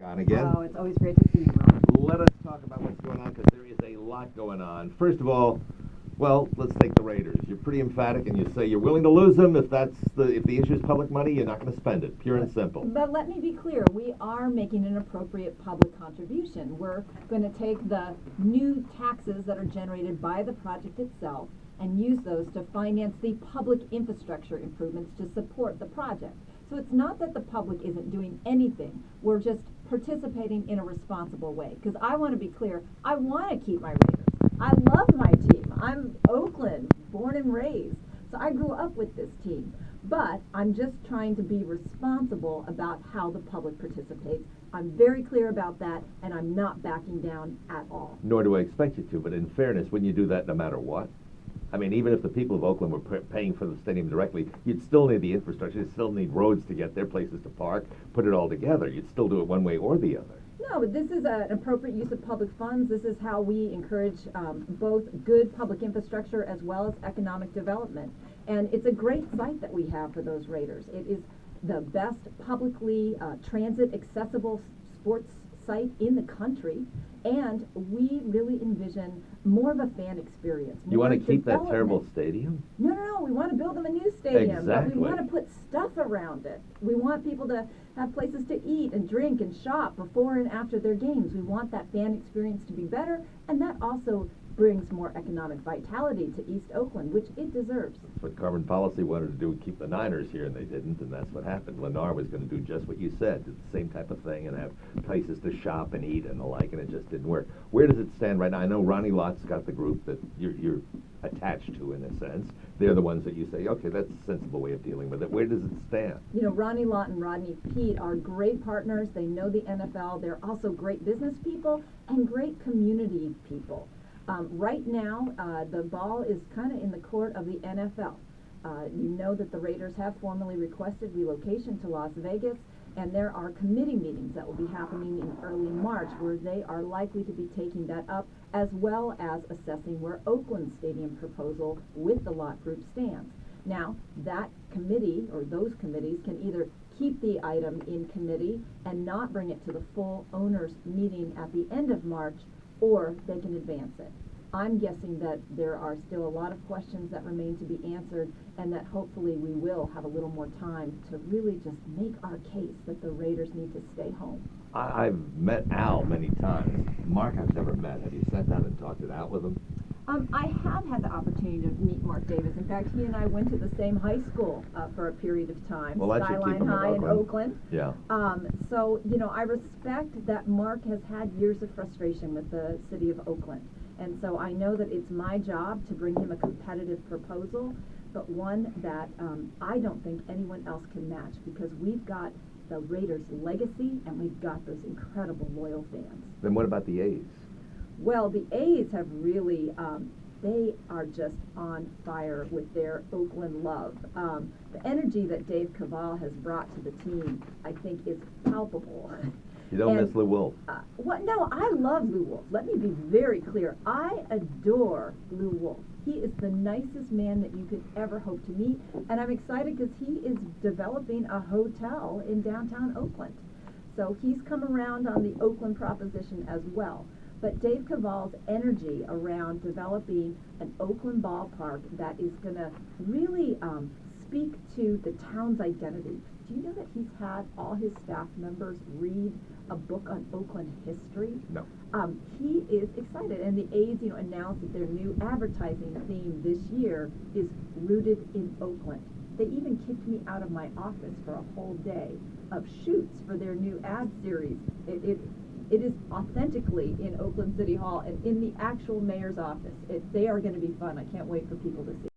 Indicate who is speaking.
Speaker 1: On again.
Speaker 2: Oh, it's always great to see you, Ron.
Speaker 1: Let us talk about what's going on because there is a lot going on. First of all, well, let's take the Raiders. You're pretty emphatic and you say you're willing to lose them if the issue is public money, you're not going to spend it. Pure and simple.
Speaker 2: But let me be clear, we are making an appropriate public contribution. We're going to take the new taxes that are generated by the project itself and use those to finance the public infrastructure improvements to support the project. So it's not that the public isn't doing anything. We're just participating in a responsible way. Because I want to be clear, I want to keep my Raiders. I love my team. I'm Oakland, born and raised. So I grew up with this team. But I'm just trying to be responsible about how the public participates. I'm very clear about that, and I'm not backing down at all.
Speaker 1: Nor do I expect you to, but in fairness, wouldn't you do that no matter what? I mean, even if the people of Oakland were paying for the stadium directly, you'd still need the infrastructure. You'd still need roads to get there, places to park, put it all together. You'd still do it one way or the other.
Speaker 2: No, but this is an appropriate use of public funds. This is how we encourage both good public infrastructure as well as economic development. And it's a great site that we have for those Raiders. It is the best publicly transit accessible sports site in the country, and we really envision more of a fan experience.
Speaker 1: You want to keep that terrible stadium?
Speaker 2: No, we want to build them a new stadium.
Speaker 1: Exactly.
Speaker 2: But we want to put stuff around it. We want people to have places to eat and drink and shop before and after their games. We want that fan experience to be better, and that also brings more economic vitality to East Oakland, which it deserves.
Speaker 1: That's what Carbon Policy wanted to do, keep the Niners here, and they didn't, and that's what happened. Lennar was going to do just what you said, do the same type of thing, and have places to shop and eat and the like, and it just didn't work. Where does it stand right now? I know Ronnie Lott's got the group that you're attached to, in a sense. They're the ones that you say, okay, that's a sensible way of dealing with it. Where does it stand?
Speaker 2: You know, Ronnie Lott and Rodney Peete are great partners. They know the NFL. They're also great business people and great community people. Right now, the ball is kind of in the court of the NFL. You know that the Raiders have formally requested relocation to Las Vegas, and there are committee meetings that will be happening in early March where they are likely to be taking that up, as well as assessing where Oakland Stadium proposal with the Lott Group stands. Now, that committee, or those committees, can either keep the item in committee and not bring it to the full owners meeting at the end of March, or they can advance it. I'm guessing that there are still a lot of questions that remain to be answered, and that hopefully we will have a little more time to really just make our case that the Raiders need to stay home.
Speaker 1: I've met Al many times. Mark I've never met. Have you sat down and talked it out with him?
Speaker 2: I have had the opportunity to meet Mark Davis. In fact, he and I went to the same high school for a period of time,
Speaker 1: well, that should keep
Speaker 2: Skyline
Speaker 1: him
Speaker 2: High in Oakland.
Speaker 1: Yeah.
Speaker 2: So, you know, I respect that Mark has had years of frustration with the city of Oakland. And so I know that it's my job to bring him a competitive proposal, but one that I don't think anyone else can match, because we've got the Raiders' legacy and we've got those incredible loyal fans.
Speaker 1: Then what about the A's?
Speaker 2: Well, the A's have really, they are just on fire with their Oakland love. The energy that Dave Cavall has brought to the team, I think, is palpable.
Speaker 1: You don't miss Lou Wolf?
Speaker 2: No, I love Lou Wolf. Let me be very clear. I adore Lou Wolf. He is the nicest man that you could ever hope to meet, and I'm excited because he is developing a hotel in downtown Oakland. So he's come around on the Oakland proposition as well. But Dave Cavall's energy around developing an Oakland ballpark that is going to really speak to the town's identity. Do you know that he's had all his staff members read a book on Oakland history?
Speaker 1: No.
Speaker 2: He is excited, and the A's, you know, announced that their new advertising theme this year is rooted in Oakland. They even kicked me out of my office for a whole day of shoots for their new ad series. It is authentically in Oakland City Hall and in the actual mayor's office. They are going to be fun. I can't wait for people to see.